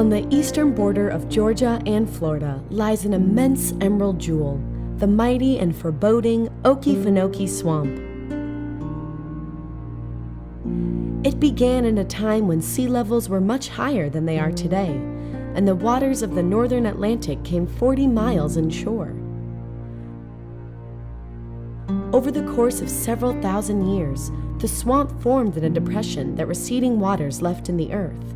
On the eastern border of Georgia and Florida lies an immense emerald jewel, the mighty and foreboding Okefenokee Swamp. It began in a time when sea levels were much higher than they are today, and the waters of the northern Atlantic came 40 miles inshore. Over the course of several thousand years, the swamp formed in a depression that receding waters left in the earth.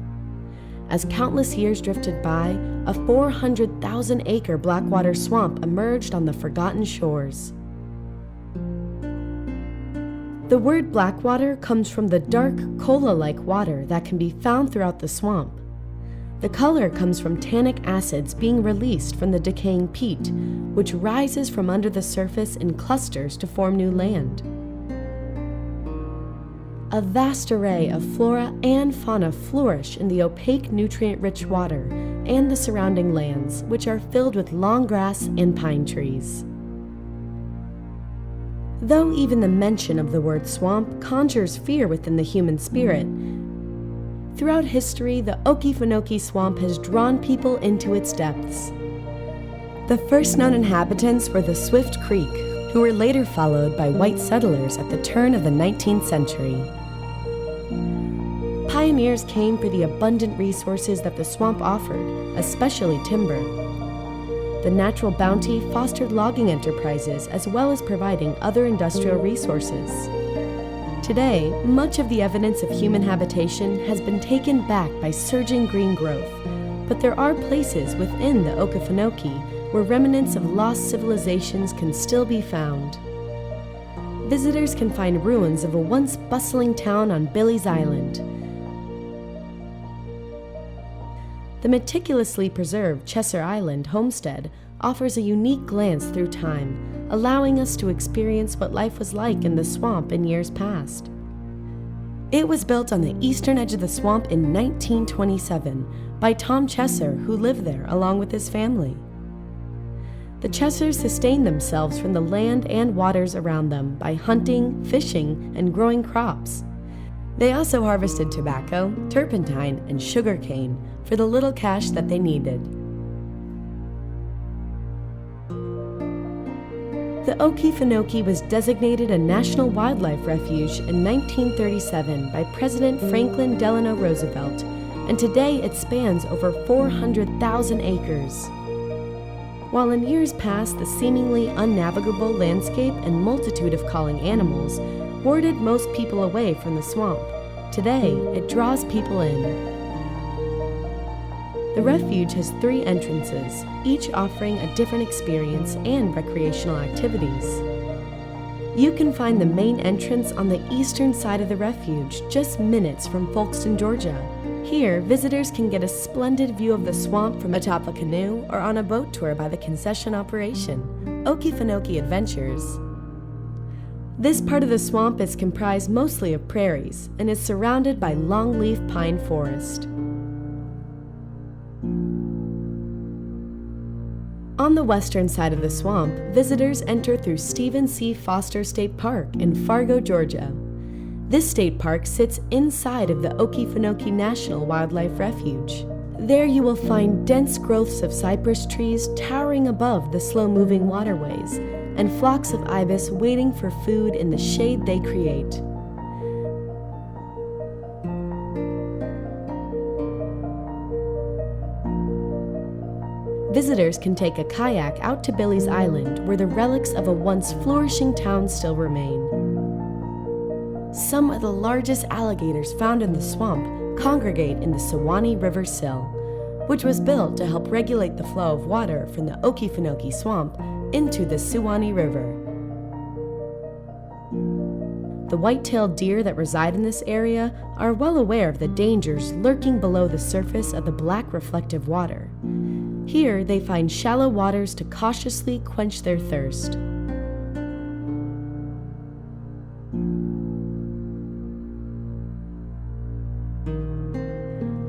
As countless years drifted by, a 400,000-acre blackwater swamp emerged on the forgotten shores. The word blackwater comes from the dark, cola-like water that can be found throughout the swamp. The color comes from tannic acids being released from the decaying peat, which rises from under the surface in clusters to form new land. A vast array of flora and fauna flourish in the opaque, nutrient-rich water and the surrounding lands, which are filled with long grass and pine trees. Though even the mention of the word swamp conjures fear within the human spirit, throughout history, the Okefenokee Swamp has drawn people into its depths. The first known inhabitants were the Swift Creek, who were later followed by white settlers at the turn of the 19th century. Pioneers came for the abundant resources that the swamp offered, especially timber. The natural bounty fostered logging enterprises as well as providing other industrial resources. Today, much of the evidence of human habitation has been taken back by surging green growth, but there are places within the Okefenokee where remnants of lost civilizations can still be found. Visitors can find ruins of a once bustling town on Billy's Island. The meticulously preserved Chesser Island homestead offers a unique glance through time, allowing us to experience what life was like in the swamp in years past. It was built on the eastern edge of the swamp in 1927 by Tom Chesser, who lived there along with his family. The Chessers sustained themselves from the land and waters around them by hunting, fishing, and growing crops. They also harvested tobacco, turpentine, and sugarcane for the little cash that they needed. The Okefenokee was designated a National Wildlife Refuge in 1937 by President Franklin Delano Roosevelt, and today it spans over 400,000 acres. While in years past the seemingly unnavigable landscape and multitude of calling animals warded most people away from the swamp, today it draws people in. The refuge has 3 entrances, each offering a different experience and recreational activities. You can find the main entrance on the eastern side of the refuge, just minutes from Folkston, Georgia. Here, visitors can get a splendid view of the swamp from atop a canoe or on a boat tour by the concession operation, Okefenokee Adventures. This part of the swamp is comprised mostly of prairies and is surrounded by longleaf pine forest. On the western side of the swamp, visitors enter through Stephen C. Foster State Park in Fargo, Georgia. This state park sits inside of the Okefenokee National Wildlife Refuge. There you will find dense growths of cypress trees towering above the slow-moving waterways, and flocks of ibis waiting for food in the shade they create. Visitors can take a kayak out to Billy's Island, where the relics of a once flourishing town still remain. Some of the largest alligators found in the swamp congregate in the Suwannee River sill, which was built to help regulate the flow of water from the Okefenokee Swamp into the Suwannee River. The white-tailed deer that reside in this area are well aware of the dangers lurking below the surface of the black reflective water. Here, they find shallow waters to cautiously quench their thirst.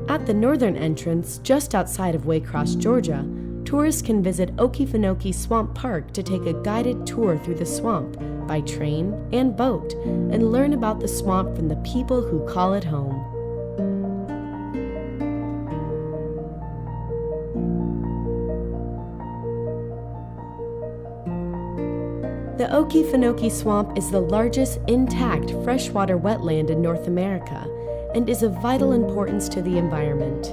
At the northern entrance, just outside of Waycross, Georgia, tourists can visit Okefenokee Swamp Park to take a guided tour through the swamp by train and boat and learn about the swamp from the people who call it home. The Okefenokee Swamp is the largest intact freshwater wetland in North America and is of vital importance to the environment.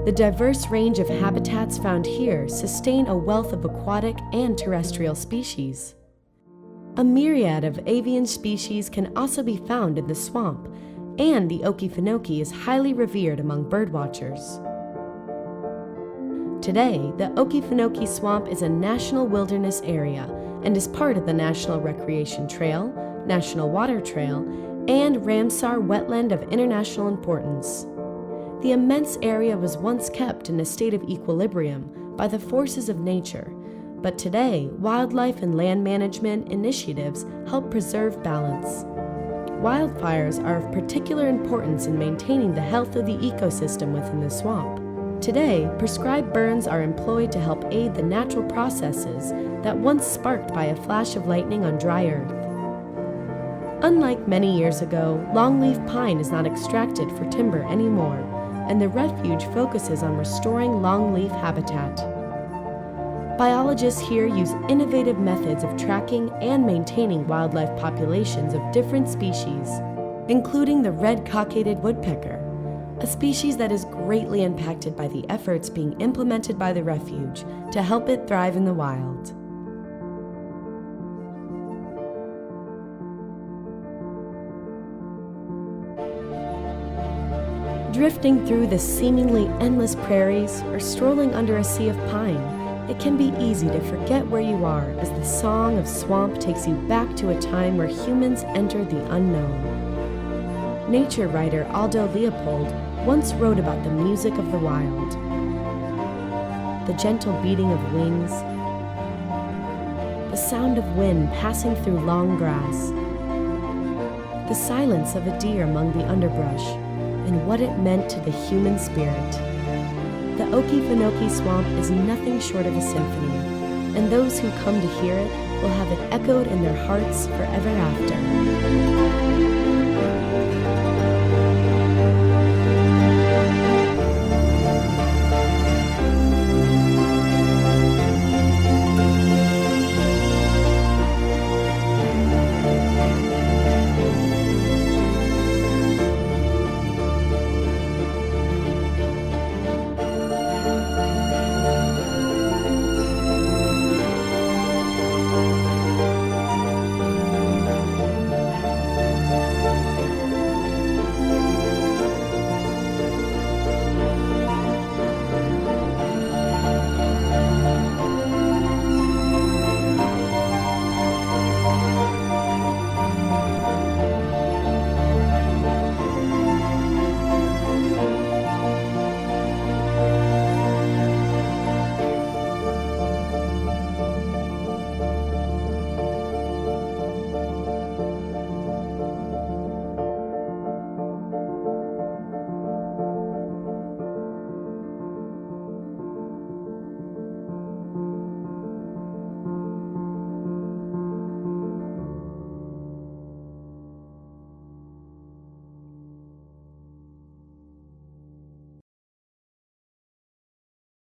The diverse range of habitats found here sustain a wealth of aquatic and terrestrial species. A myriad of avian species can also be found in the swamp, and the Okefenokee is highly revered among birdwatchers. Today, the Okefenokee Swamp is a national wilderness area and is part of the National Recreation Trail, National Water Trail, and Ramsar Wetland of international importance. The immense area was once kept in a state of equilibrium by the forces of nature, but today, wildlife and land management initiatives help preserve balance. Wildfires are of particular importance in maintaining the health of the ecosystem within the swamp. Today, prescribed burns are employed to help aid the natural processes that once sparked by a flash of lightning on dry earth. Unlike many years ago, longleaf pine is not extracted for timber anymore, and the refuge focuses on restoring longleaf habitat. Biologists here use innovative methods of tracking and maintaining wildlife populations of different species, including the red-cockaded woodpecker, a species that is greatly impacted by the efforts being implemented by the refuge to help it thrive in the wild. Drifting through the seemingly endless prairies or strolling under a sea of pine, it can be easy to forget where you are as the song of swamp takes you back to a time where humans entered the unknown. Nature writer Aldo Leopold once wrote about the music of the wild. The gentle beating of wings, the sound of wind passing through long grass, the silence of a deer among the underbrush, and what it meant to the human spirit. The Okefenokee Swamp is nothing short of a symphony, and those who come to hear it will have it echoed in their hearts forever after.